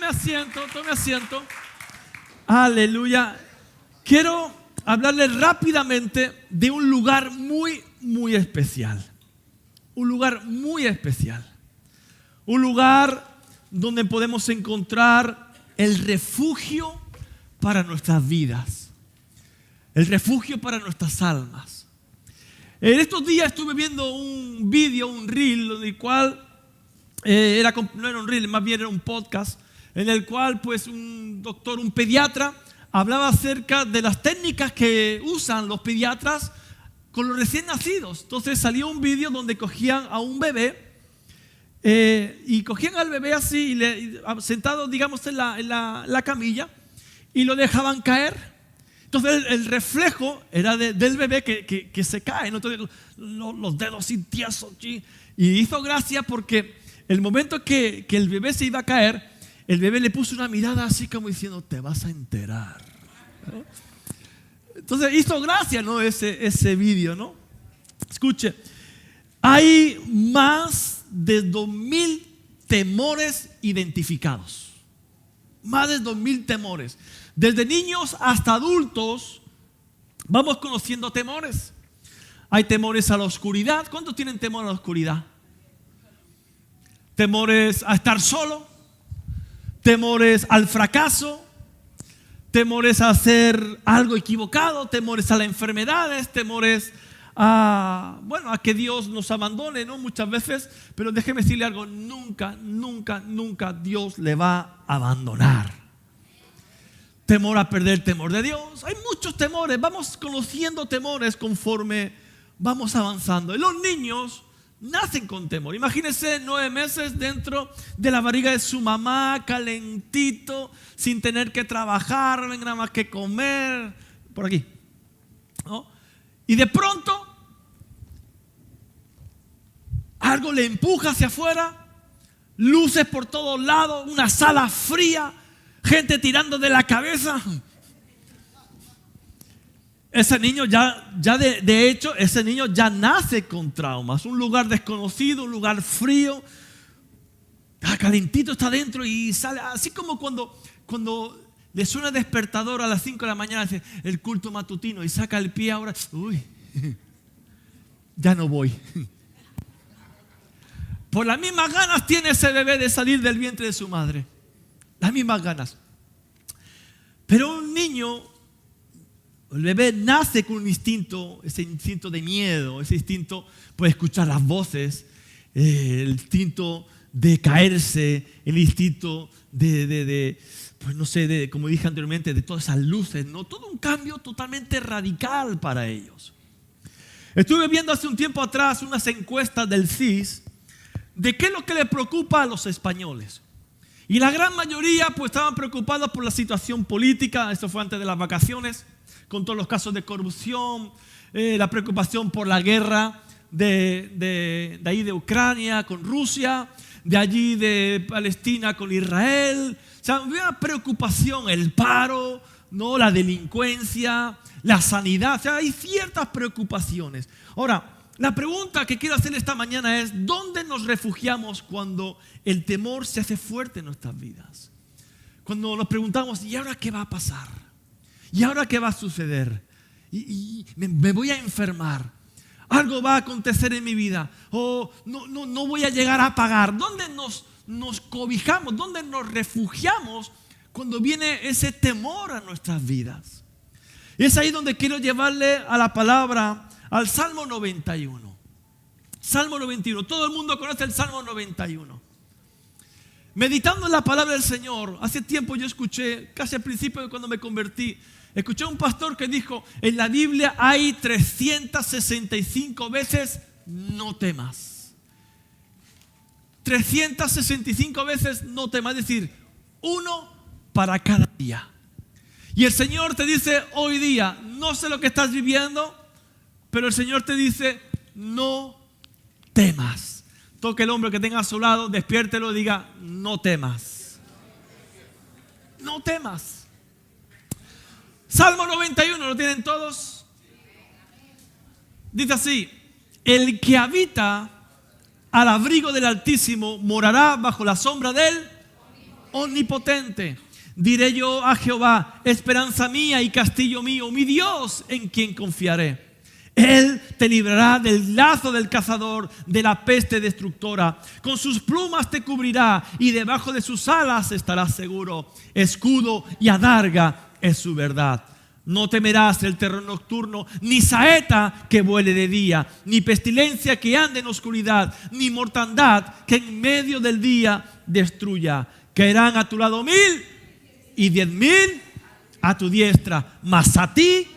tome asiento, tome asiento. Aleluya. Quiero hablarles rápidamente de un lugar muy especial. Un lugar muy especial. Un lugar donde podemos encontrar el refugio para nuestras vidas. El refugio para nuestras almas. En estos días estuve viendo un vídeo, un reel, el cual no era un reel, más bien era un podcast, en el cual pues un doctor, un pediatra, hablaba acerca de las técnicas que usan los pediatras con los recién nacidos. Entonces salió un vídeo donde cogían a un bebé y cogían al bebé así, sentado digamos en la camilla, y lo dejaban caer. Entonces el reflejo era del bebé que se cae, ¿no? Entonces los dedos así tiesos. Y hizo gracia porque el momento que el bebé se iba a caer, el bebé le puso una mirada así como diciendo, te vas a enterar, ¿no? Entonces hizo gracia, ¿no? Ese vídeo, ¿no? Escuche, hay más de 2,000 temores identificados. Más de 2,000 temores. Desde niños hasta adultos vamos conociendo temores. Hay temores a la oscuridad. ¿Cuántos tienen temor a la oscuridad? Temores a estar solo. Temores al fracaso. Temores a hacer algo equivocado. Temores a las enfermedades. Temores a que Dios nos abandone, ¿no? Muchas veces. Pero déjeme decirle algo. Nunca Dios le va a abandonar. Temor a perder el temor de Dios. Hay muchos temores. Vamos conociendo temores conforme vamos avanzando. Y los niños nacen con temor. Imagínense 9 meses dentro de la barriga de su mamá, calentito, sin tener que trabajar, no hay nada más que comer. Por aquí, ¿no? Y de pronto algo le empuja hacia afuera. Luces por todos lados, una sala fría, gente tirando de la cabeza. Ese niño de hecho, ese niño ya nace con traumas. Un lugar desconocido, un lugar frío. Calentito está dentro y sale. Así como cuando le suena el despertador a las 5 de la mañana, dice, el culto matutino, y saca el pie ahora. Uy, ya no voy. Por las mismas ganas tiene ese bebé de salir del vientre de su madre. Las mismas ganas. Pero un niño, el bebé nace con un instinto, ese instinto de miedo, ese instinto puede escuchar las voces, el instinto de caerse, el instinto como dije anteriormente, de todas esas luces, ¿no? Todo un cambio totalmente radical para ellos. Estuve viendo hace un tiempo atrás unas encuestas del CIS de qué es lo que le preocupa a los españoles. Y la gran mayoría pues estaban preocupados por la situación política. Esto fue antes de las vacaciones, con todos los casos de corrupción, la preocupación por la guerra de ahí de Ucrania con Rusia, de allí de Palestina con Israel. O sea, había una preocupación, el paro, ¿no? La delincuencia, la sanidad. O sea, hay ciertas preocupaciones. Ahora, la pregunta que quiero hacer esta mañana es, ¿dónde nos refugiamos cuando el temor se hace fuerte en nuestras vidas? Cuando nos preguntamos, ¿y ahora qué va a pasar? ¿Y ahora qué va a suceder? ¿Y me voy a enfermar? ¿Algo va a acontecer en mi vida? ¿O no voy a llegar a pagar? ¿Dónde nos cobijamos? ¿Dónde nos refugiamos cuando viene ese temor a nuestras vidas? Y es ahí donde quiero llevarle a la palabra, al Salmo 91. Salmo 91. Todo el mundo conoce el Salmo 91. Meditando en la palabra del Señor, hace tiempo yo escuché, casi al principio de cuando me convertí, escuché a un pastor que dijo, en la Biblia hay 365 veces no temas. 365 veces no temas, es decir, uno para cada día. Y el Señor te dice hoy día, no sé lo que estás viviendo, pero el Señor te dice, no temas. Toque el hombre que tenga a su lado, despiértelo y diga, no temas. No temas. Salmo 91, ¿lo tienen todos? Dice así, el que habita al abrigo del Altísimo morará bajo la sombra de él. omnipotente. Diré yo a Jehová, esperanza mía y castillo mío, mi Dios en quien confiaré. Él te librará del lazo del cazador, de la peste destructora. Con sus plumas te cubrirá y debajo de sus alas estarás seguro. Escudo y adarga es su verdad. No temerás el terror nocturno, ni saeta que vuele de día, ni pestilencia que ande en oscuridad, ni mortandad que en medio del día destruya. Caerán a tu lado 1000 y 10,000 a tu diestra, mas a ti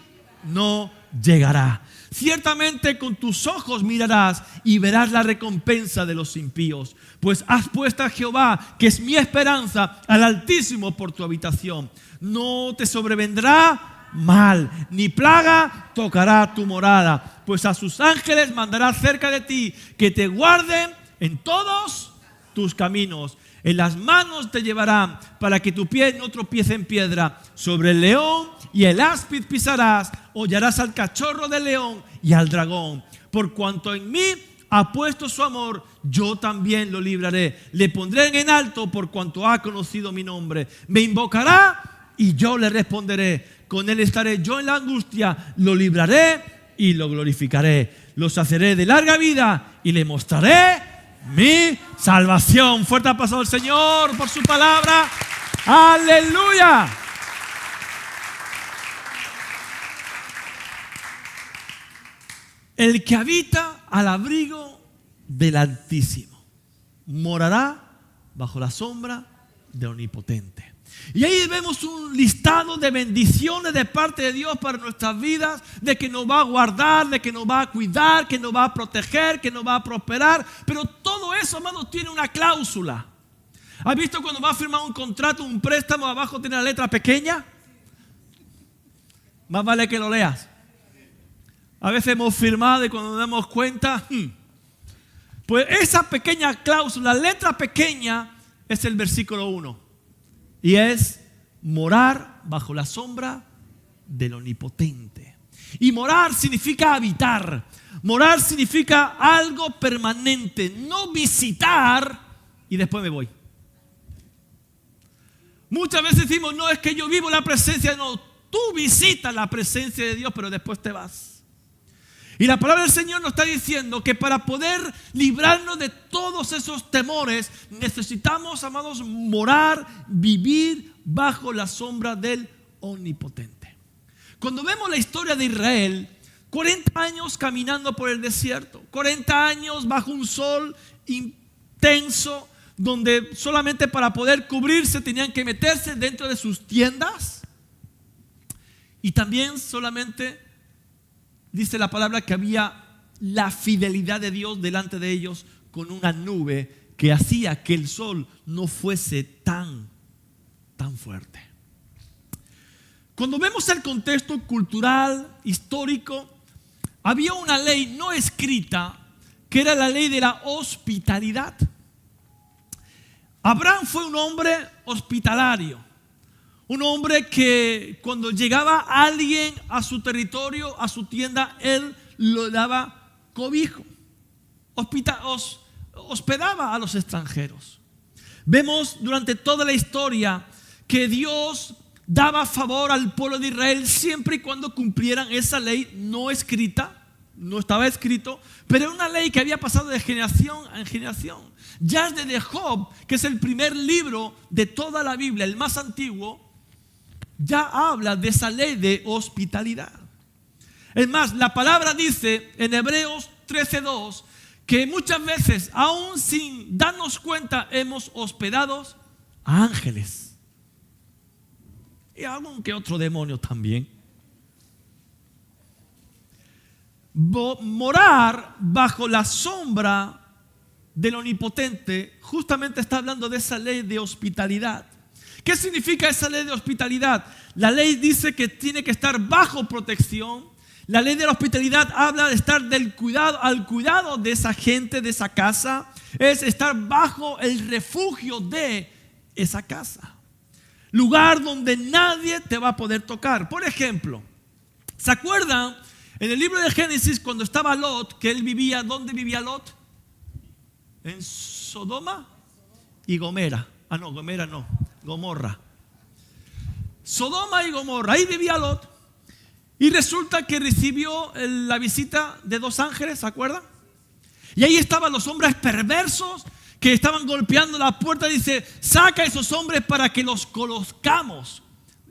no llegará. Ciertamente con tus ojos mirarás y verás la recompensa de los impíos, pues has puesto a Jehová, que es mi esperanza, al Altísimo por tu habitación. No te sobrevendrá mal, ni plaga tocará tu morada, pues a sus ángeles mandará cerca de ti, que te guarden en todos tus caminos. En las manos te llevarán para que tu pie no tropiece en piedra. Sobre el león y el áspid pisarás, hollarás al cachorro del león y al dragón. Por cuanto en mí ha puesto su amor, yo también lo libraré. Le pondré en alto por cuanto ha conocido mi nombre. Me invocará y yo le responderé. Con él estaré yo en la angustia, lo libraré y lo glorificaré. Lo saciaré de larga vida y le mostraré mi salvación. Fuerte aplauso al Señor por su palabra. Aleluya. El que habita al abrigo del Altísimo morará bajo la sombra del Omnipotente. Y ahí vemos un listado de bendiciones de parte de Dios para nuestras vidas, de que nos va a guardar, de que nos va a cuidar, que nos va a proteger, que nos va a prosperar. Pero todo eso, hermanos, tiene una cláusula. ¿Has visto cuando va a firmar un contrato, un préstamo, abajo tiene la letra pequeña? Más vale que lo leas. A veces hemos firmado y cuando nos damos cuenta, pues esa pequeña cláusula, la letra pequeña, es el versículo 1. Y es morar bajo la sombra del Omnipotente. Y morar significa habitar. Morar significa algo permanente. No visitar y después me voy. Muchas veces decimos, no, es que yo vivo la presencia. No, tú visitas la presencia de Dios, pero después te vas. Y la palabra del Señor nos está diciendo que para poder librarnos de todos esos temores, necesitamos, amados, morar, vivir bajo la sombra del Omnipotente. Cuando vemos la historia de Israel, 40 años caminando por el desierto, 40 años bajo un sol intenso, donde solamente para poder cubrirse tenían que meterse dentro de sus tiendas, y también solamente dice la palabra que había la fidelidad de Dios delante de ellos con una nube que hacía que el sol no fuese tan fuerte. Cuando vemos el contexto cultural, histórico, había una ley no escrita que era la ley de la hospitalidad. Abraham fue un hombre hospitalario. Un hombre que cuando llegaba alguien a su territorio, a su tienda, él le daba cobijo, hospedaba a los extranjeros. Vemos durante toda la historia que Dios daba favor al pueblo de Israel siempre y cuando cumplieran esa ley no escrita, no estaba escrito, pero era una ley que había pasado de generación en generación. Ya desde Job, que es el primer libro de toda la Biblia, el más antiguo, ya habla de esa ley de hospitalidad. Es más, la palabra dice en Hebreos 13:2 que muchas veces, aún sin darnos cuenta, hemos hospedado a ángeles y a algún que otro demonio también. Morar bajo la sombra del Omnipotente justamente está hablando de esa ley de hospitalidad. ¿Qué significa esa ley de hospitalidad? La ley dice que tiene que estar bajo protección. La ley de la hospitalidad habla de estar al cuidado de esa gente, de esa casa. Es estar bajo el refugio de esa casa. Lugar donde nadie te va a poder tocar. Por ejemplo, ¿se acuerdan en el libro de Génesis cuando estaba Lot, que él vivía, ¿dónde vivía Lot? En Sodoma y Gomera. Gomera no. Gomorra. Sodoma y Gomorra. Ahí vivía Lot. Y resulta que recibió la visita de 2 ángeles, ¿se acuerdan? Y ahí estaban los hombres perversos que estaban golpeando la puerta. Dice, saca a esos hombres para que los conozcamos.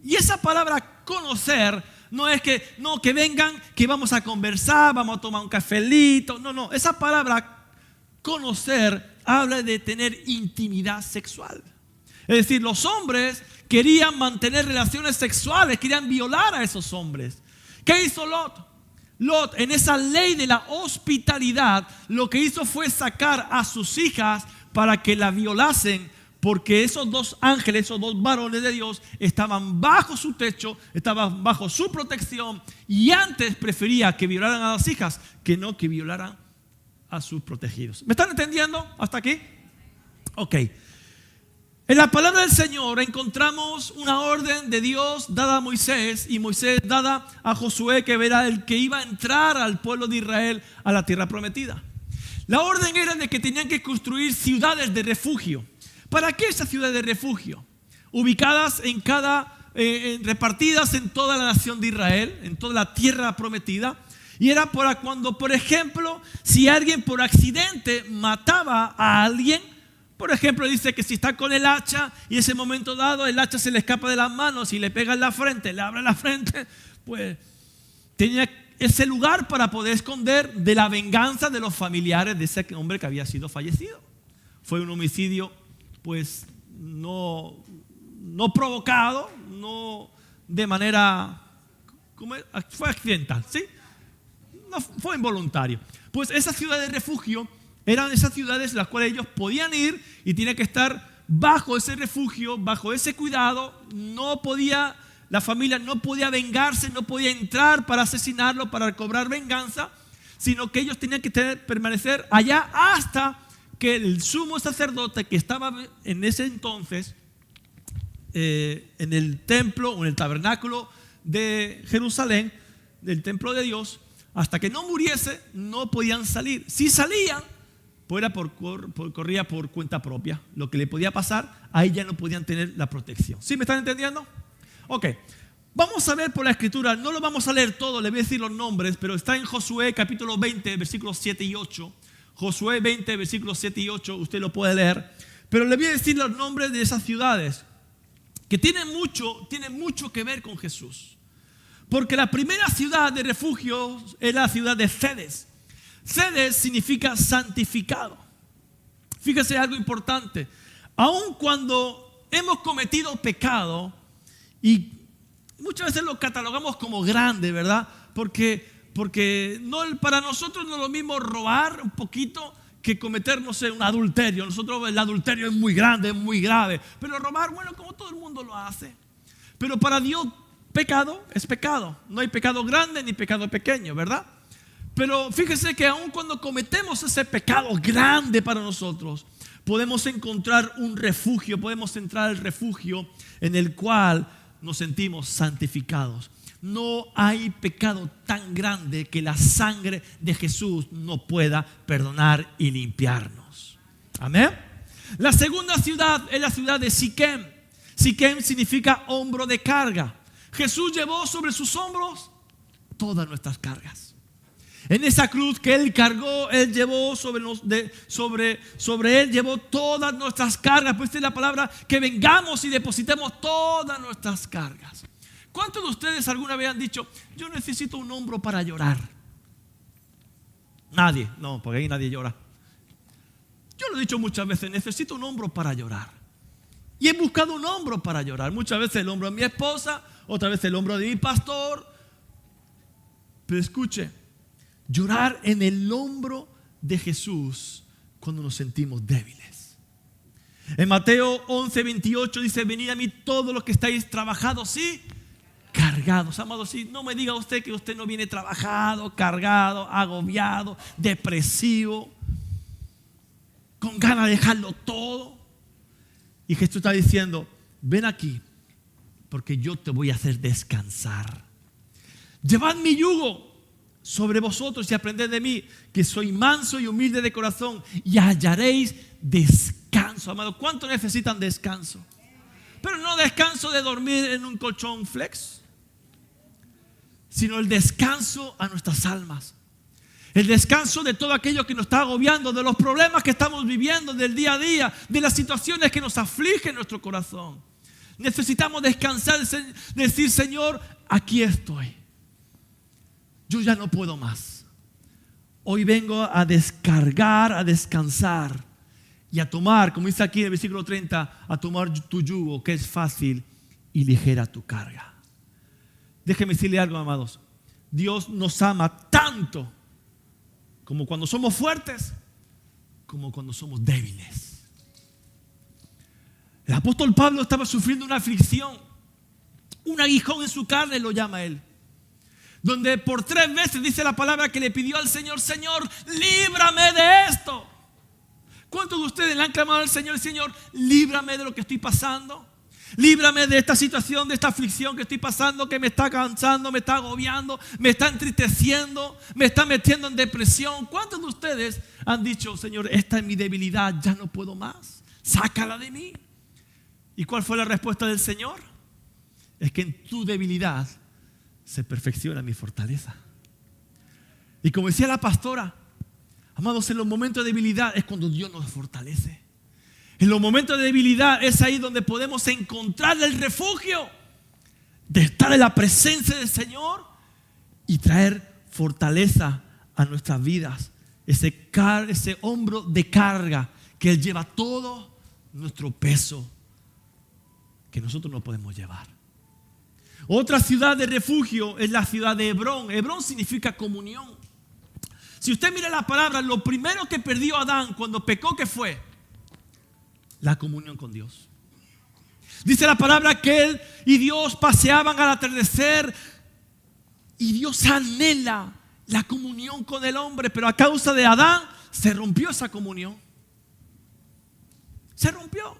Y esa palabra conocer no es que vengan, que vamos a conversar, vamos a tomar un cafelito. No, esa palabra conocer habla de tener intimidad sexual. Es decir, los hombres querían mantener relaciones sexuales, querían violar a esos hombres. ¿Qué hizo Lot? Lot, en esa ley de la hospitalidad, lo que hizo fue sacar a sus hijas para que la violasen, porque esos 2 ángeles, esos 2 varones de Dios, estaban bajo su techo, estaban bajo su protección, y antes prefería que violaran a las hijas que no que violaran a sus protegidos. ¿Me están entendiendo hasta aquí? Ok. En la palabra del Señor encontramos una orden de Dios dada a Moisés, y Moisés dada a Josué, que era el que iba a entrar al pueblo de Israel a la tierra prometida. La orden era de que tenían que construir ciudades de refugio. ¿Para qué esas ciudades de refugio? Ubicadas repartidas en toda la nación de Israel, en toda la tierra prometida. Y era para cuando, por ejemplo, si alguien por accidente mataba a alguien. Por ejemplo, dice que si está con el hacha y en ese momento dado el hacha se le escapa de las manos y le pega en la frente, le abre la frente, pues tenía ese lugar para poder esconder de la venganza de los familiares de ese hombre que había sido fallecido. Fue un homicidio, pues, no provocado, no de manera, fue accidental, ¿sí? No fue involuntario. Pues esa ciudad de refugio eran esas ciudades en las cuales ellos podían ir y tenían que estar bajo ese refugio, bajo ese cuidado. La familia no podía vengarse, no podía entrar para asesinarlo, para cobrar venganza, sino que ellos tenían que permanecer allá hasta que el sumo sacerdote que estaba en ese entonces en el templo o en el tabernáculo de Jerusalén, del templo de Dios, hasta que no muriese, no podían salir. Si salían, pues corría por cuenta propia. Lo que le podía pasar, ahí ya no podían tener la protección. ¿Sí me están entendiendo? Ok, vamos a ver por la escritura. No lo vamos a leer todo, le voy a decir los nombres, pero está en Josué capítulo 20, versículos 7 y 8. Josué 20, versículos 7 y 8, usted lo puede leer. Pero le voy a decir los nombres de esas ciudades que tienen mucho que ver con Jesús. Porque la primera ciudad de refugio era la ciudad de Cedes. Cedes significa santificado. Fíjese algo importante. Aun cuando hemos cometido pecado, y muchas veces lo catalogamos como grande, ¿verdad? Porque para nosotros no es lo mismo robar un poquito que cometer, no sé, un adulterio. Nosotros el adulterio es muy grande, es muy grave. Pero robar, bueno, como todo el mundo lo hace. Pero para Dios, pecado es pecado. No hay pecado grande ni pecado pequeño, ¿verdad? Pero fíjese que aun cuando cometemos ese pecado grande para nosotros, podemos encontrar un refugio, podemos entrar al refugio en el cual nos sentimos santificados. No hay pecado tan grande que la sangre de Jesús no pueda perdonar y limpiarnos. Amén. La segunda ciudad es la ciudad de Siquem. Siquem significa hombro de carga. Jesús llevó sobre sus hombros todas nuestras cargas. En esa cruz que Él cargó, Él llevó sobre Él llevó todas nuestras cargas. Pues es la palabra que vengamos y depositemos todas nuestras cargas. ¿Cuántos de ustedes alguna vez han dicho, yo necesito un hombro para llorar? Nadie, no, porque ahí nadie llora. Yo lo he dicho muchas veces, necesito un hombro para llorar. Y he buscado un hombro para llorar. Muchas veces el hombro de mi esposa, otra vez el hombro de mi pastor. Pero escuche, llorar en el hombro de Jesús cuando nos sentimos débiles. En Mateo 11, 28 dice, venid a mí todos los que estáis trabajados, sí, cargados. Amados, sí, no me diga usted que usted no viene trabajado, cargado, agobiado, depresivo, con ganas de dejarlo todo. Y Jesús está diciendo, ven aquí, porque yo te voy a hacer descansar. Llevad mi yugo sobre vosotros y aprended de mí, que soy manso y humilde de corazón, y hallaréis descanso. Amado, ¿cuánto necesitan descanso? Pero no descanso de dormir en un colchón flex, sino el descanso a nuestras almas. El descanso de todo aquello que nos está agobiando, de los problemas que estamos viviendo del día a día, de las situaciones que nos afligen nuestro corazón. Necesitamos descansar, decir, Señor, aquí estoy. Yo ya no puedo más. Hoy vengo a descargar, a descansar y a tomar, como dice aquí en el versículo 30, a tomar tu yugo, que es fácil y ligera tu carga. Déjeme decirle algo, amados. Dios nos ama tanto como cuando somos fuertes, como cuando somos débiles. El apóstol Pablo estaba sufriendo una aflicción, un aguijón en su carne, lo llama él, donde por 3 veces dice la palabra que le pidió al Señor, Señor, líbrame de esto. ¿Cuántos de ustedes le han clamado al Señor, Señor, líbrame de lo que estoy pasando? Líbrame de esta situación, de esta aflicción que estoy pasando, que me está cansando, me está agobiando, me está entristeciendo, me está metiendo en depresión. ¿Cuántos de ustedes han dicho, Señor, esta es mi debilidad, ya no puedo más, sácala de mí? ¿Y cuál fue la respuesta del Señor? Es que en tu debilidad se perfecciona mi fortaleza. Y como decía la pastora, amados, en los momentos de debilidad es cuando Dios nos fortalece. En los momentos de debilidad es ahí donde podemos encontrar el refugio de estar en la presencia del Señor y traer fortaleza a nuestras vidas. Ese hombro de carga que Él lleva todo nuestro peso que nosotros no podemos llevar. Otra ciudad de refugio es la ciudad de Hebrón. Hebrón significa comunión. Si usted mira la palabra, lo primero que perdió Adán cuando pecó, ¿qué fue? La comunión con Dios. Dice la palabra que él y Dios paseaban al atardecer y Dios anhela la comunión con el hombre, pero a causa de Adán se rompió esa comunión. Se rompió.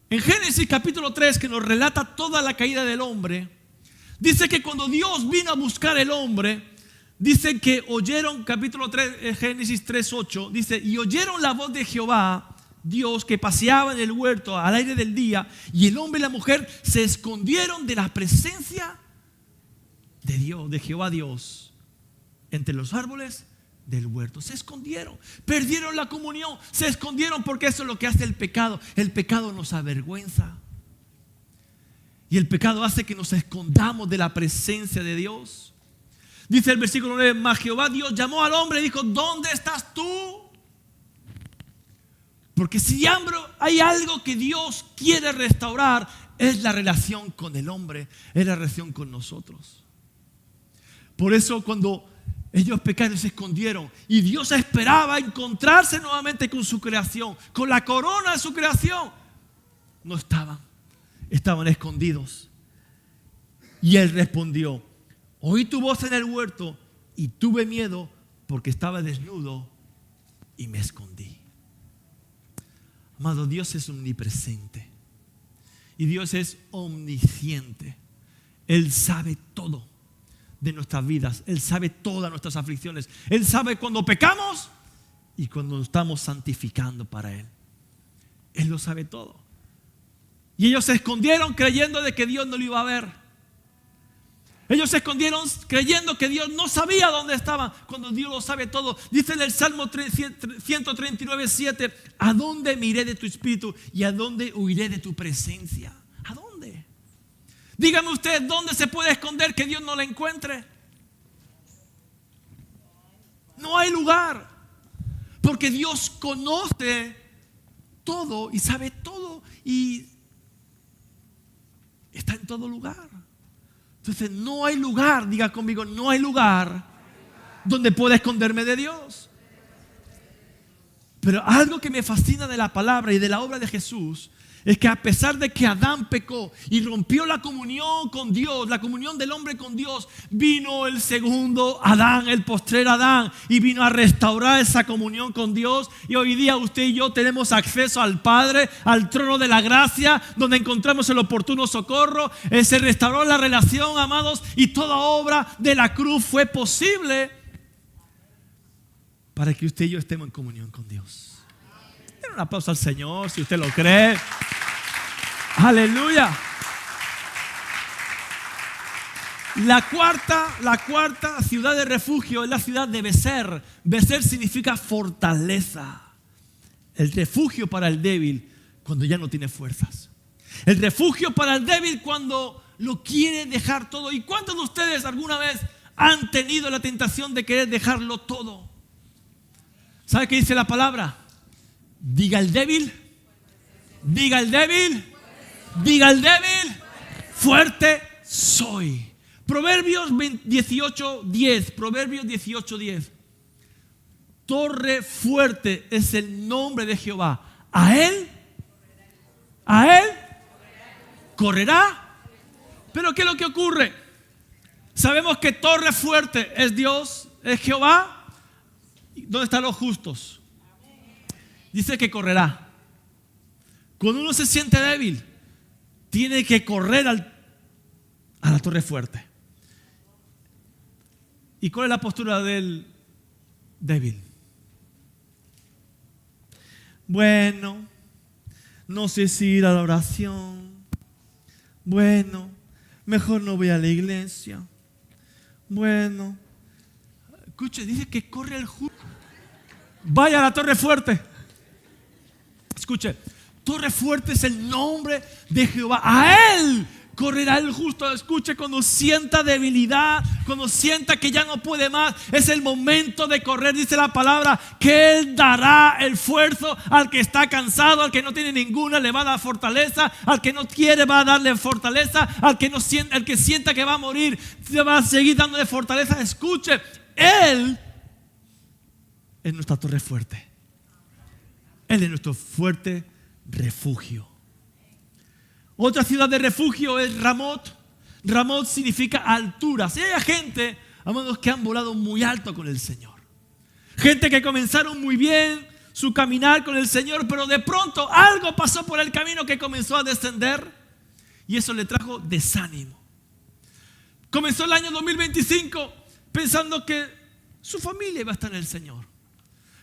En Génesis capítulo 3, que nos relata toda la caída del hombre, dice que cuando Dios vino a buscar el hombre, dice que oyeron, capítulo 3, Génesis 3:8, dice, y oyeron la voz de Jehová Dios que paseaba en el huerto al aire del día, y el hombre y la mujer se escondieron de la presencia de Dios, de Jehová Dios, entre los árboles del huerto. Se escondieron, perdieron la comunión, se escondieron, porque eso es lo que hace el pecado. El pecado nos avergüenza y el pecado hace que nos escondamos de la presencia de Dios. Dice el versículo 9, mas Jehová Dios llamó al hombre y dijo, ¿dónde estás tú? Porque si hay algo que Dios quiere restaurar, es la relación con el hombre, es la relación con nosotros. Por eso cuando ellos pecaron, se escondieron, y Dios esperaba encontrarse nuevamente con su creación, con la corona de su creación, no estaban escondidos. Y él respondió, oí tu voz en el huerto y tuve miedo porque estaba desnudo y me escondí. Amado, Dios es omnipresente y Dios es omnisciente. Él sabe todo de nuestras vidas. Él sabe todas nuestras aflicciones. Él sabe cuando pecamos y cuando nos estamos santificando para Él. Él lo sabe todo. Y ellos se escondieron creyendo de que Dios no lo iba a ver. Ellos se escondieron creyendo que Dios no sabía dónde estaban, cuando Dios lo sabe todo. Dice en el Salmo 139:7, ¿a dónde me iré de tu espíritu y a dónde huiré de tu presencia? ¿A dónde? Dígame usted, ¿dónde se puede esconder que Dios no la encuentre? No hay lugar, porque Dios conoce todo y sabe todo y está en todo lugar. Entonces no hay lugar, diga conmigo, no hay lugar donde pueda esconderme de Dios. Pero algo que me fascina de la palabra y de la obra de Jesús es que a pesar de que Adán pecó y rompió la comunión con Dios, la comunión del hombre con Dios, vino el segundo Adán, el postrer Adán, y vino a restaurar esa comunión con Dios. Y hoy día usted y yo tenemos acceso al Padre, al trono de la gracia, donde encontramos el oportuno socorro. Se restauró la relación, amados, y toda obra de la cruz fue posible para que usted y yo estemos en comunión con Dios. Den un aplauso al Señor si usted lo cree. Aleluya. La cuarta ciudad de refugio es la ciudad de Bezer. Bezer significa fortaleza. El refugio para el débil cuando ya no tiene fuerzas. El refugio para el débil cuando lo quiere dejar todo. ¿Y cuántos de ustedes alguna vez han tenido la tentación de querer dejarlo todo? ¿Sabe qué dice la palabra? Diga el débil, diga el débil, diga el débil, fuerte soy. Proverbios 18:10, Proverbios 18:10. Torre fuerte es el nombre de Jehová. A él correrá. Pero ¿qué es lo que ocurre? Sabemos que torre fuerte es Dios, es Jehová. ¿Dónde están los justos? Dice que correrá. Cuando uno se siente débil, tiene que correr a la torre fuerte. ¿Y cuál es la postura del débil? Bueno, no sé si ir a la oración. Bueno, mejor no voy a la iglesia. Bueno, escuche, dice que corre el justo. Vaya a la torre fuerte. Escuche, torre fuerte es el nombre de Jehová. A él correrá el justo. Escuche, cuando sienta debilidad, cuando sienta que ya no puede más, es el momento de correr. Dice la palabra que él dará el esfuerzo al que está cansado, al que no tiene ninguna, le va a dar fortaleza. Al que no quiere, va a darle fortaleza. Al que sienta que va a morir, le va a seguir dándole fortaleza. Escuche, él es nuestra torre fuerte. Él es nuestro fuerte refugio. Otra ciudad de refugio es Ramot. Ramot significa altura. Si hay gente, amados, que han volado muy alto con el Señor. Gente que comenzaron muy bien su caminar con el Señor, pero de pronto algo pasó por el camino que comenzó a descender y eso le trajo desánimo. Comenzó el año 2025 pensando que su familia iba a estar en el Señor.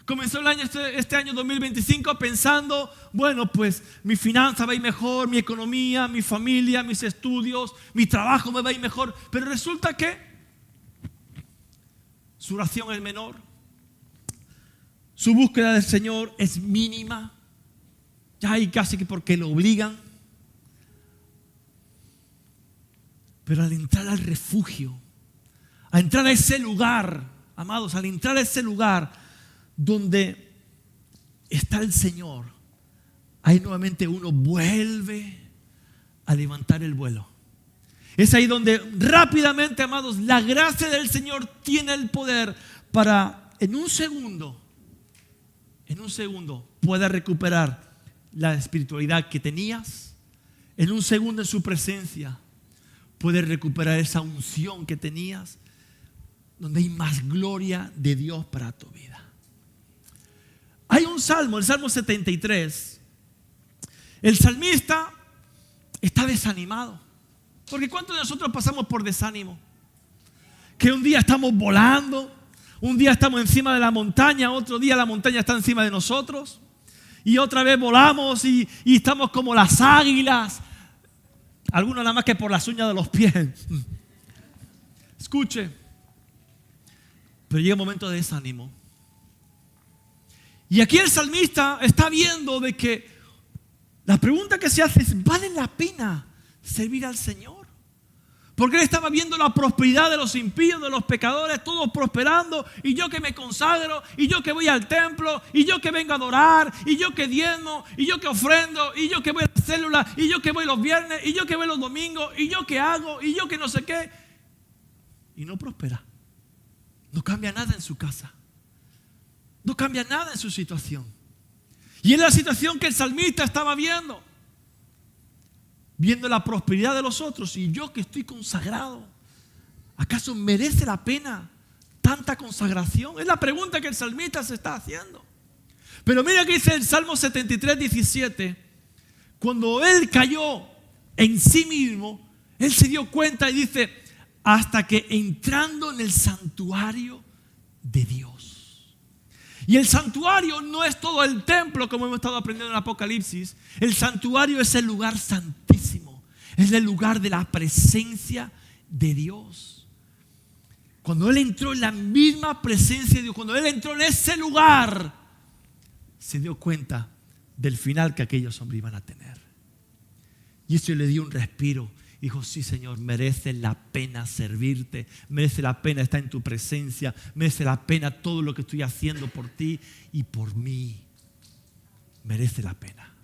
Comenzó el año, este año 2025 pensando, bueno, pues mi finanza va a ir mejor, mi economía, mi familia, mis estudios, mi trabajo me va a ir mejor. Pero resulta que su oración es menor, su búsqueda del Señor es mínima, ya hay casi que porque lo obligan. Pero al entrar al refugio, a entrar a ese lugar, amados, al entrar a ese lugar donde está el Señor, ahí nuevamente uno vuelve a levantar el vuelo. Es ahí donde rápidamente, amados, la gracia del Señor tiene el poder para en un segundo puedas recuperar la espiritualidad que tenías. En un segundo en su presencia puedes recuperar esa unción que tenías, donde hay más gloria de Dios para tu vida. Hay un salmo, el Salmo 73. El salmista está desanimado. Porque ¿cuántos de nosotros pasamos por desánimo? Que un día estamos volando, un día estamos encima de la montaña, otro día la montaña está encima de nosotros. Y otra vez volamos y estamos como las águilas. Algunos nada más que por las uñas de los pies. Escuche. Pero llega un momento de desánimo. Y aquí el salmista está viendo de que la pregunta que se hace es, ¿vale la pena servir al Señor? Porque él estaba viendo la prosperidad de los impíos, de los pecadores, todos prosperando, y yo que me consagro, y yo que voy al templo, y yo que vengo a adorar, y yo que diezmo, y yo que ofrendo, y yo que voy a la célula, y yo que voy los viernes, y yo que voy los domingos, y yo que hago, y yo que no sé qué. Y no prospera. No cambia nada en su casa. No cambia nada en su situación. Y es la situación que el salmista estaba viendo. Viendo la prosperidad de los otros. Y yo que estoy consagrado, ¿acaso merece la pena tanta consagración? Es la pregunta que el salmista se está haciendo. Pero mira que dice el Salmo 73, 17. Cuando él cayó en sí mismo, él se dio cuenta y dice, hasta que entrando en el santuario de Dios. Y el santuario no es todo el templo, como hemos estado aprendiendo en Apocalipsis. El santuario es el lugar santísimo. Es el lugar de la presencia de Dios. Cuando Él entró en la misma presencia de Dios, cuando Él entró en ese lugar, se dio cuenta del final que aquellos hombres iban a tener. Y eso le dio un respiro. Dijo, sí, Señor, merece la pena servirte, merece la pena estar en tu presencia, merece la pena todo lo que estoy haciendo por ti y por mí. Merece la pena.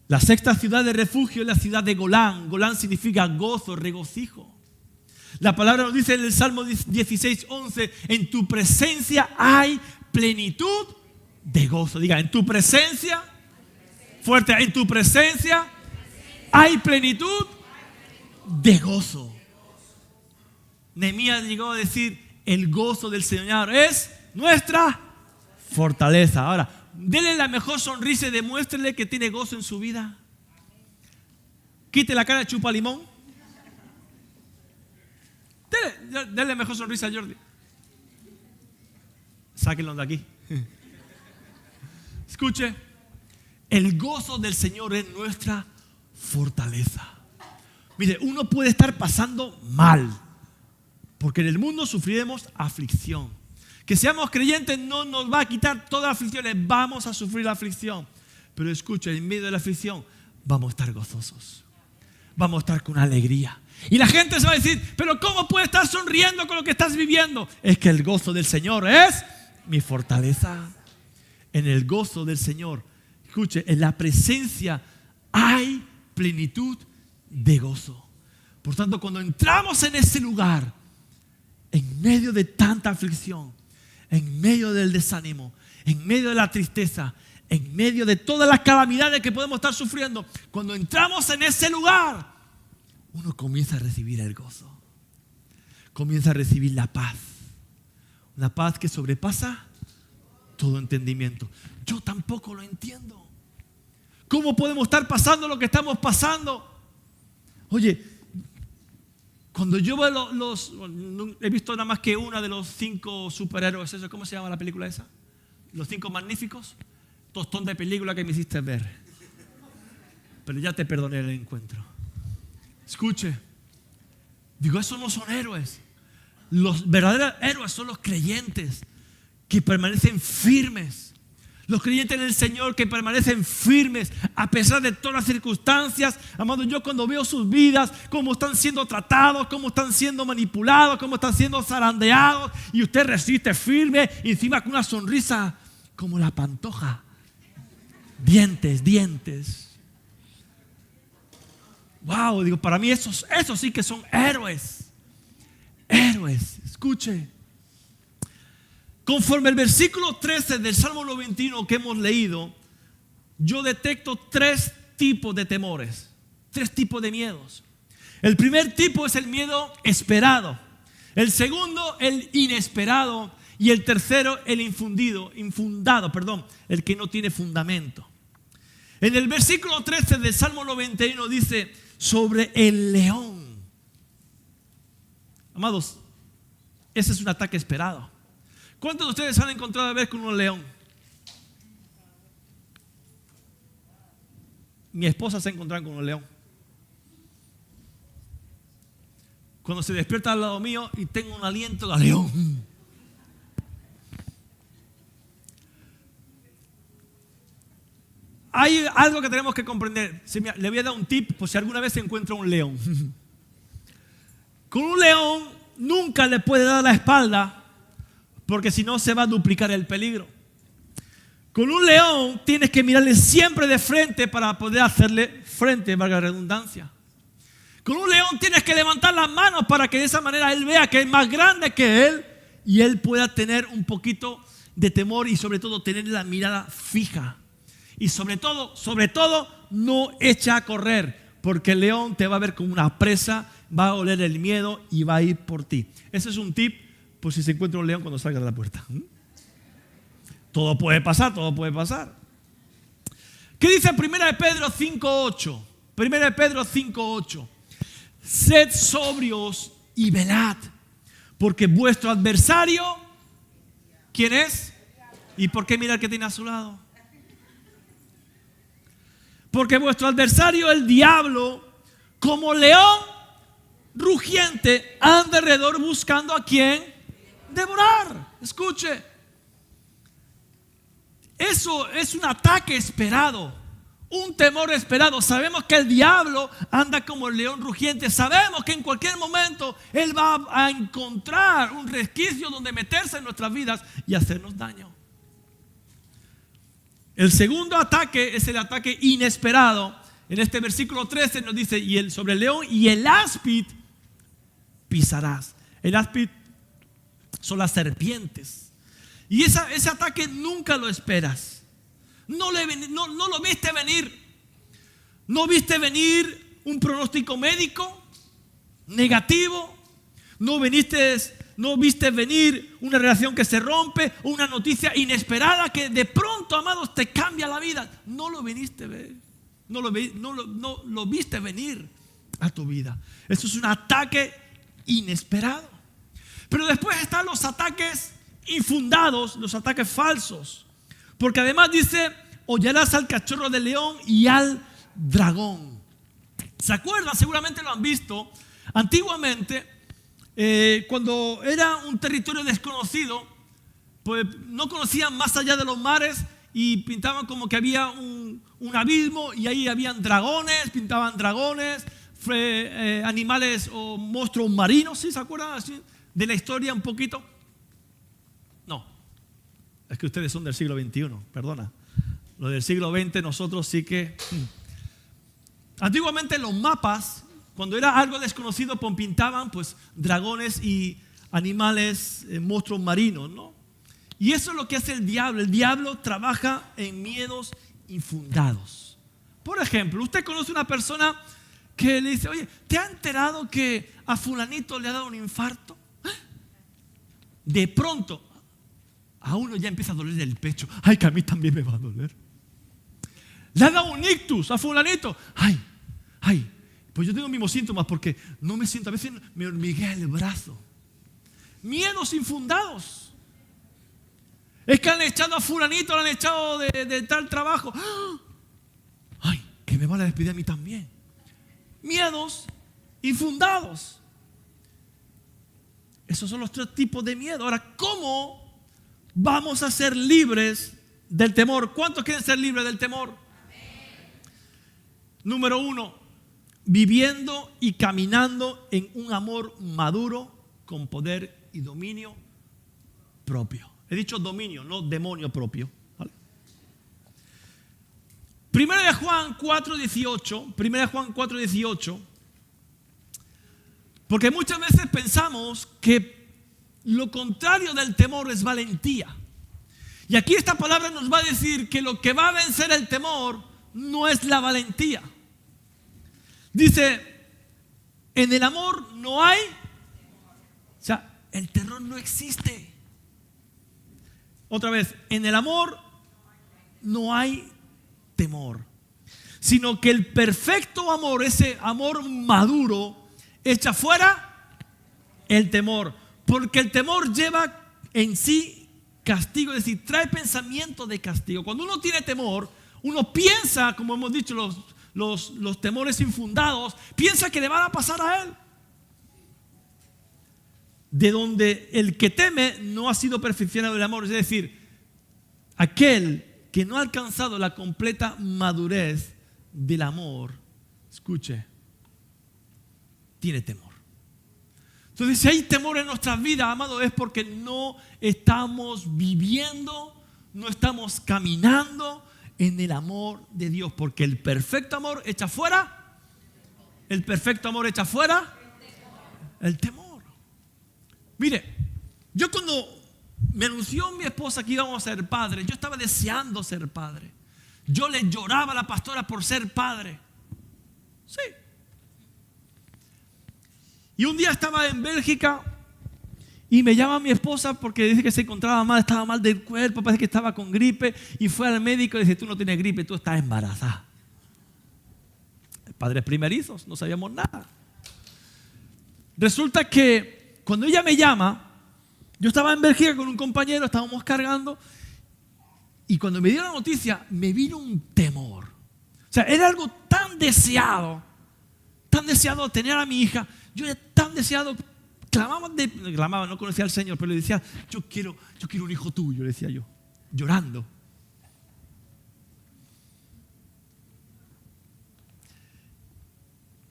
La sexta ciudad de refugio es la ciudad de Golán. Golán significa gozo, regocijo. La palabra nos dice en el Salmo 16:11, en tu presencia hay plenitud de gozo. Diga, en tu presencia, fuerte, en tu presencia hay plenitud de gozo. Nehemías llegó a decir, el gozo del Señor es nuestra fortaleza. Ahora, denle la mejor sonrisa y demuéstrele que tiene gozo en su vida. Quite la cara de chupa limón. Denle la mejor sonrisa a Jordi. Sáquenlo de aquí. Escuche, el gozo del Señor es nuestra fortaleza. Mire, uno puede estar pasando mal, porque en el mundo sufriremos aflicción. Que seamos creyentes no nos va a quitar todas las aflicciones, vamos a sufrir la aflicción. Pero escucha, en medio de la aflicción vamos a estar gozosos, vamos a estar con alegría. Y la gente se va a decir, pero ¿cómo puedes estar sonriendo con lo que estás viviendo? Es que el gozo del Señor es mi fortaleza. En el gozo del Señor, escuche, en la presencia hay plenitud de gozo. Por tanto, cuando entramos en ese lugar, en medio de tanta aflicción, en medio del desánimo, en medio de la tristeza, en medio de todas las calamidades que podemos estar sufriendo, cuando entramos en ese lugar, uno comienza a recibir el gozo, comienza a recibir la paz, una paz que sobrepasa todo entendimiento. Yo tampoco lo entiendo. ¿Cómo podemos estar pasando lo que estamos pasando? Oye, cuando yo veo he visto nada más que una de los 5 superhéroes, ¿eso? ¿Cómo se llama la película esa? Los 5 magníficos. Tostón de película que me hiciste ver. Pero ya te perdoné el encuentro. Escuche, digo, esos no son héroes. Los verdaderos héroes son los creyentes que permanecen firmes. Los creyentes en el Señor que permanecen firmes a pesar de todas las circunstancias. Amado, yo cuando veo sus vidas, cómo están siendo tratados, cómo están siendo manipulados, cómo están siendo zarandeados, y usted resiste firme y encima con una sonrisa como la Pantoja. Dientes. Wow, digo, para mí esos sí que son héroes. Héroes, escuche. Conforme el versículo 13 del Salmo 91 que hemos leído, yo detecto 3 tipos de temores, 3 tipos de miedos. El primer tipo es el miedo esperado. El segundo, el inesperado. Y el tercero, el infundado, el que no tiene fundamento. En el versículo 13 del Salmo 91 dice, sobre el león. Amados, ese es un ataque esperado. ¿Cuántos de ustedes han encontrado a ver con un león? Mi esposa se ha encontrado con un león. Cuando se despierta al lado mío y tengo un aliento de león. Hay algo que tenemos que comprender. Le voy a dar un tip por si alguna vez se encuentra un león. Con un león nunca le puede dar la espalda, porque si no se va a duplicar el peligro. Con un león tienes que mirarle siempre de frente para poder hacerle frente, valga la redundancia. Con un león tienes que levantar las manos para que de esa manera él vea que es más grande que él y él pueda tener un poquito de temor y sobre todo tener la mirada fija. Y sobre todo, no echa a correr, porque el león te va a ver como una presa, va a oler el miedo y va a ir por ti. Ese es un tip por si se encuentra un león cuando salga de la puerta. Todo puede pasar. ¿Qué dice 1 Pedro 5:8? 1 Pedro 5:8. Sed sobrios y velad, porque vuestro adversario, ¿Quién es? ¿Y por qué mirar que tiene a su lado? Porque vuestro adversario, el diablo, como león rugiente, anda alrededor buscando a quien devorar. Escuche, eso es un ataque esperado, un temor esperado. Sabemos que el diablo anda como el león rugiente. Sabemos que en cualquier momento él va a encontrar un resquicio donde meterse en nuestras vidas y hacernos daño. El segundo ataque es el ataque inesperado. En este versículo 13 nos dice, sobre el león y el áspid pisarás. El áspid son las serpientes. Y ese ataque nunca lo esperas. No lo viste venir. No viste venir un pronóstico médico negativo. No viste venir una relación que se rompe, una noticia inesperada que de pronto, amados, te cambia la vida. No lo viniste a ver. No lo viste venir a tu vida. Eso es un ataque inesperado. Pero después están los ataques infundados, los ataques falsos. Porque además dice, hollarás al cachorro del león y al dragón. ¿Se acuerdan? Seguramente lo han visto. Antiguamente, cuando era un territorio desconocido, pues no conocían más allá de los mares y pintaban como que había un abismo y ahí habían dragones, pintaban dragones, animales o monstruos marinos. ¿Sí se acuerdan así de la historia un poquito? No, es que ustedes son del siglo XXI, perdona. Lo del siglo XX nosotros sí que... Antiguamente los mapas, cuando era algo desconocido, pues pintaban pues dragones y animales, monstruos marinos, ¿no? Y eso es lo que hace el diablo. El diablo trabaja en miedos infundados. Por ejemplo, usted conoce una persona que le dice, oye, ¿te has enterado que a fulanito le ha dado un infarto? De pronto, a uno ya empieza a doler el pecho. Ay, que a mí también me va a doler. Le ha dado un ictus a fulanito. Ay, pues yo tengo mismos síntomas porque no me siento, a veces me hormiguea el brazo. Miedos infundados. Es que han echado a fulanito, lo han echado de tal trabajo. Ay, que me van a despedir a mí también. Miedos infundados. Esos son los tres tipos de miedo. Ahora, ¿cómo vamos a ser libres del temor? ¿Cuántos quieren ser libres del temor? Amén. Número 1, viviendo y caminando en un amor maduro con poder y dominio propio. He dicho dominio, no demonio propio. ¿Vale? Primera de Juan 4:18. Porque muchas veces pensamos que lo contrario del temor es valentía. Y aquí esta palabra nos va a decir que lo que va a vencer el temor no es la valentía. Dice, en el amor no hay, o sea, el terror no existe. Otra vez, en el amor no hay temor, sino que el perfecto amor, ese amor maduro, echa fuera el temor, porque el temor lleva en sí castigo, es decir, trae pensamiento de castigo. Cuando uno tiene temor, uno piensa, como hemos dicho, los temores infundados, piensa que le van a pasar a él. De donde el que teme no ha sido perfeccionado el amor, es decir, aquel que no ha alcanzado la completa madurez del amor, escuche, tiene temor. Entonces, si hay temor en nuestras vidas, amado, es porque no estamos viviendo, no estamos caminando en el amor de Dios, porque el perfecto amor echa fuera, el perfecto amor echa fuera el temor. Mire, yo cuando me anunció mi esposa que íbamos a ser padres, yo estaba deseando ser padre. Yo le lloraba a la pastora por ser padre. Sí. Y un día estaba en Bélgica y me llama mi esposa porque dice que se encontraba mal, estaba mal del cuerpo, parece que estaba con gripe, y fue al médico y dice, tú no tienes gripe, tú estás embarazada. Padres primerizos, no sabíamos nada. Resulta que cuando ella me llama, Yo estaba en Bélgica con un compañero, estábamos cargando, y cuando me dio la noticia, me vino un temor. O sea, era algo tan deseado tener a mi hija. Yo era tan deseado, clamaba, no conocía al Señor, pero le decía, yo quiero un hijo tuyo, le decía yo, llorando.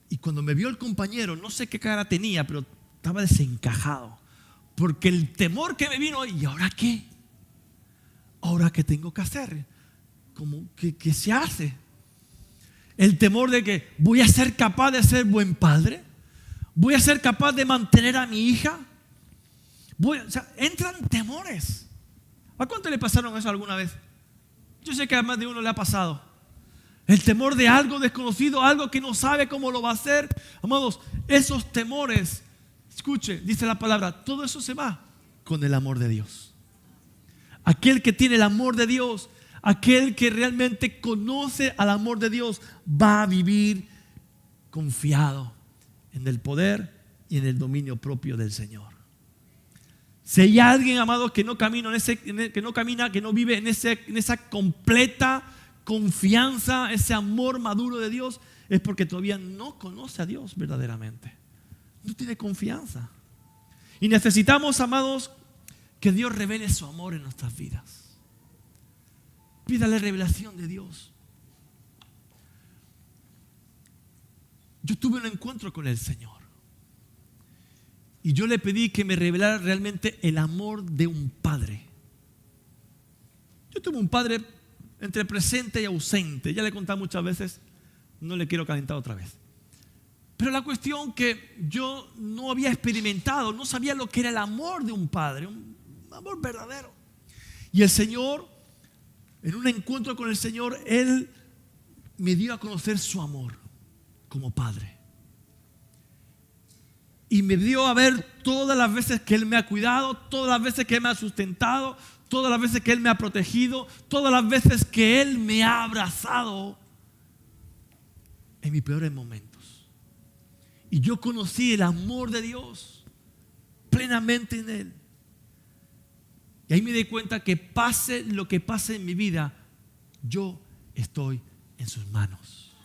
Y cuando me vio el compañero, no sé qué cara tenía, pero estaba desencajado. Porque el temor que me vino, ¿y ahora qué? ¿Ahora qué tengo que hacer? ¿Cómo? ¿Qué se hace? El temor de que voy a ser capaz de ser buen padre. Voy a ser capaz de mantener a mi hija. O sea, entran temores. ¿A cuánto le pasaron eso alguna vez? Yo sé que a más de uno le ha pasado. El temor de algo desconocido, algo que no sabe cómo lo va a hacer. Amados, esos temores, escuche, dice la palabra, todo eso se va con el amor de Dios. Aquel que tiene el amor de Dios, aquel que realmente conoce al amor de Dios, va a vivir confiado en el poder y en el dominio propio del Señor. Si hay alguien, amado, que no camina que no vive en esa completa confianza, ese amor maduro de Dios, es porque todavía no conoce a Dios verdaderamente. No tiene confianza. Y necesitamos, amados, que Dios revele su amor en nuestras vidas. Pídale revelación de Dios. Yo tuve un encuentro con el Señor. Y yo le pedí que me revelara realmente el amor de un padre. Yo tuve un padre entre presente y ausente. Ya le he contado muchas veces, no le quiero calentar otra vez. Pero la cuestión que yo no había experimentado, no sabía lo que era el amor de un padre, un amor verdadero. Y el Señor, en un encuentro con el Señor, Él me dio a conocer su amor como padre. Y me dio a ver todas las veces que Él me ha cuidado, todas las veces que Él me ha sustentado, todas las veces que Él me ha protegido, todas las veces que Él me ha abrazado en mis peores momentos. Y yo conocí el amor de Dios plenamente en Él. Y ahí me di cuenta que pase lo que pase en mi vida, yo estoy en sus manos.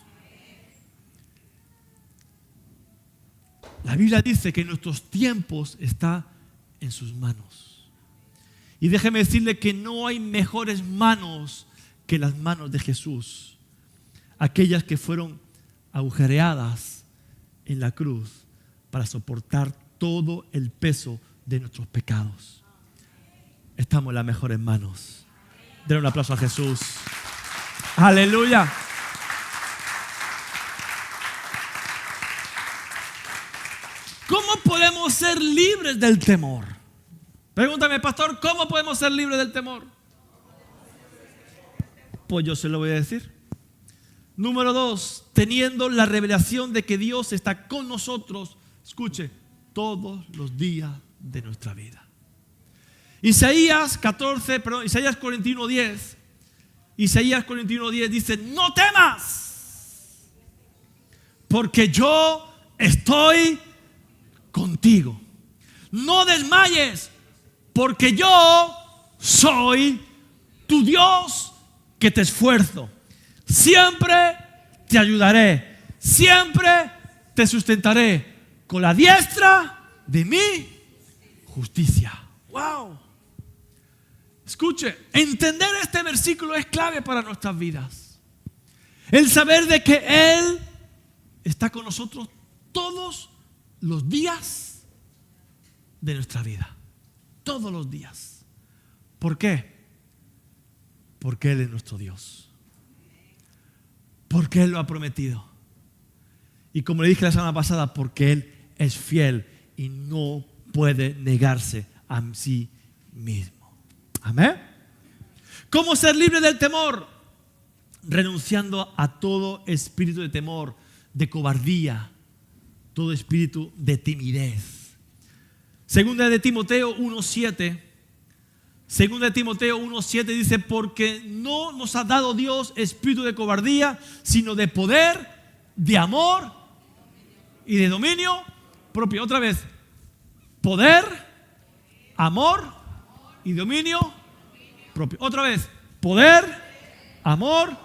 La Biblia dice que nuestros tiempos están en sus manos. Y déjeme decirle que no hay mejores manos que las manos de Jesús. Aquellas que fueron agujereadas en la cruz para soportar todo el peso de nuestros pecados. Estamos en las mejores manos. Denle un aplauso a Jesús. Aleluya. ¿Cómo podemos ser libres del temor? Pregúntame, pastor, ¿cómo podemos ser libres del temor? Pues yo se lo voy a decir. Número 2, teniendo la revelación de que Dios está con nosotros, escuche, todos los días de nuestra vida. Isaías 41:10 dice, no temas, porque yo estoy contigo. No desmayes, porque yo soy tu Dios que te esfuerzo. Siempre te ayudaré, siempre te sustentaré con la diestra de mi justicia. Wow. Escuche, entender este versículo es clave para nuestras vidas. El saber de que Él está con nosotros todos los días de nuestra vida. Todos los días. ¿Por qué? Porque Él es nuestro Dios. Porque Él lo ha prometido. Y como le dije la semana pasada, porque Él es fiel y no puede negarse a sí mismo. Amén. ¿Cómo ser libre del temor? Renunciando a todo espíritu de temor, de cobardía, todo espíritu de timidez. Segunda de Timoteo 1:7. Segunda de Timoteo 1:7 dice, porque no nos ha dado Dios espíritu de cobardía, sino de poder, de amor y de dominio propio. Otra vez, poder, amor y dominio propio. Otra vez, poder, amor,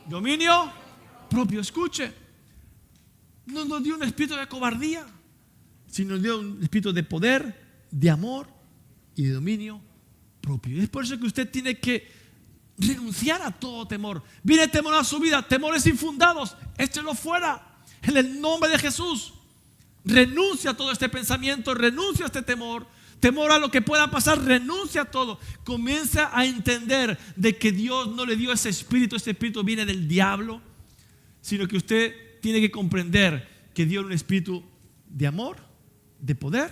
dominio propio. Escuche, no nos dio un espíritu de cobardía, sino nos dio un espíritu de poder, de amor y de dominio propio. Y es por eso que usted tiene que renunciar a todo temor. Viene temor a su vida, temores infundados, échelo fuera en el nombre de Jesús. Renuncia a todo este pensamiento, renuncia a este temor, temor a lo que pueda pasar, renuncia a todo. Comienza a entender de que Dios no le dio ese espíritu viene del diablo, sino que usted tiene que comprender que dio un espíritu de amor, de poder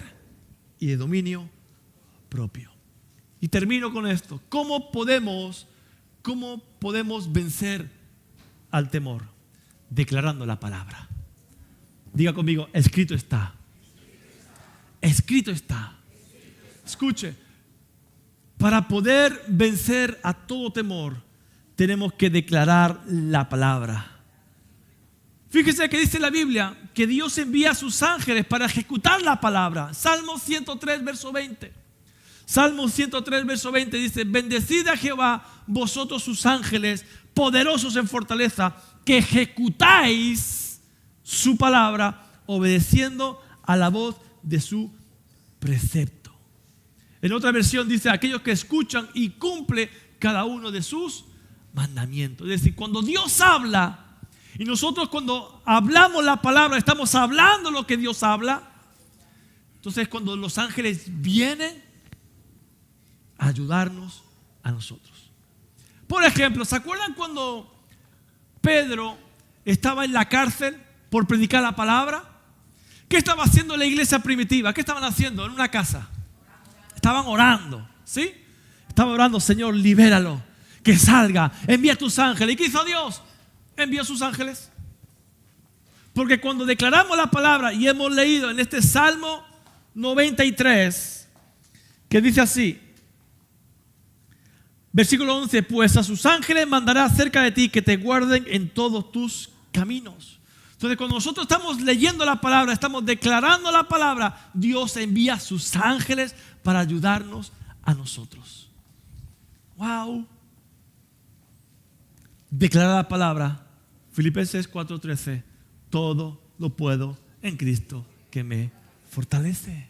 y de dominio propio. Y termino con esto. ¿Cómo podemos vencer al temor? Declarando la palabra. Diga conmigo, escrito está. Escrito está. Escuche, para poder vencer a todo temor, tenemos que declarar la palabra. Fíjese que dice la Biblia que Dios envía a sus ángeles para ejecutar la palabra. Salmo 103, verso 20. Salmo 103, verso 20 dice: bendecid a Jehová, vosotros sus ángeles, poderosos en fortaleza, que ejecutáis su palabra, obedeciendo a la voz de su precepto. En otra versión dice: aquellos que escuchan y cumplen cada uno de sus mandamientos. Es decir, cuando Dios habla, y nosotros cuando hablamos la palabra, estamos hablando lo que Dios habla. Entonces cuando los ángeles vienen a ayudarnos a nosotros. Por ejemplo, ¿se acuerdan cuando Pedro estaba en la cárcel por predicar la palabra? ¿Qué estaba haciendo la iglesia primitiva? ¿Qué estaban haciendo en una casa? Estaban orando, ¿sí? Estaban orando: Señor, libéralo, que salga, envía a tus ángeles. ¿Y qué hizo Dios? Envió a sus ángeles. Porque cuando declaramos la palabra, y hemos leído en este Salmo 93, que dice así, versículo 11: pues a sus ángeles mandará cerca de ti, que te guarden en todos tus caminos. Entonces cuando nosotros estamos leyendo la palabra, estamos declarando la palabra, Dios envía a sus ángeles para ayudarnos a nosotros. Wow. Declarar la palabra. Filipenses 4:13: todo lo puedo en Cristo que me fortalece.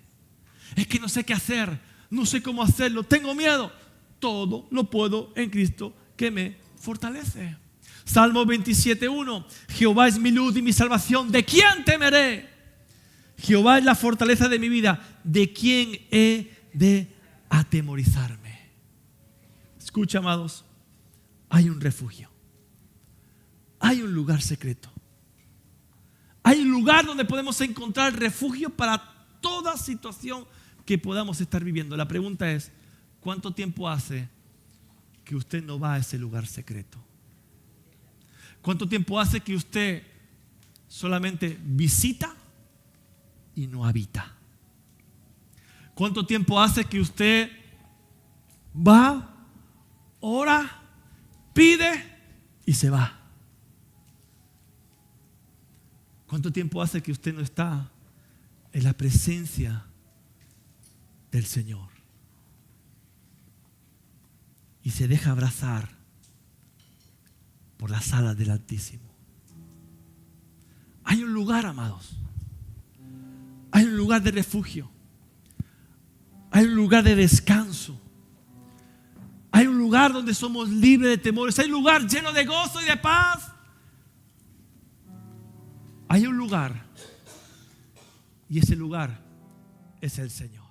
Es que no sé qué hacer, no sé cómo hacerlo, tengo miedo. Todo lo puedo en Cristo que me fortalece. Salmo 27:1: Jehová es mi luz y mi salvación, ¿de quién temeré? Jehová es la fortaleza de mi vida, ¿de quién he de atemorizarme? Escucha, amados, hay un refugio. Hay un lugar secreto. Hay un lugar donde podemos encontrar refugio para toda situación que podamos estar viviendo. La pregunta es: ¿cuánto tiempo hace que usted no va a ese lugar secreto? ¿Cuánto tiempo hace que usted solamente visita y no habita? ¿Cuánto tiempo hace que usted va, ora, pide y se va? ¿Cuánto tiempo hace que usted no está en la presencia del Señor y se deja abrazar por las alas del Altísimo? Hay un lugar, amados. Hay un lugar de refugio. Hay un lugar de descanso. Hay un lugar donde somos libres de temores. Hay un lugar lleno de gozo y de paz. Hay un lugar, y ese lugar es el Señor.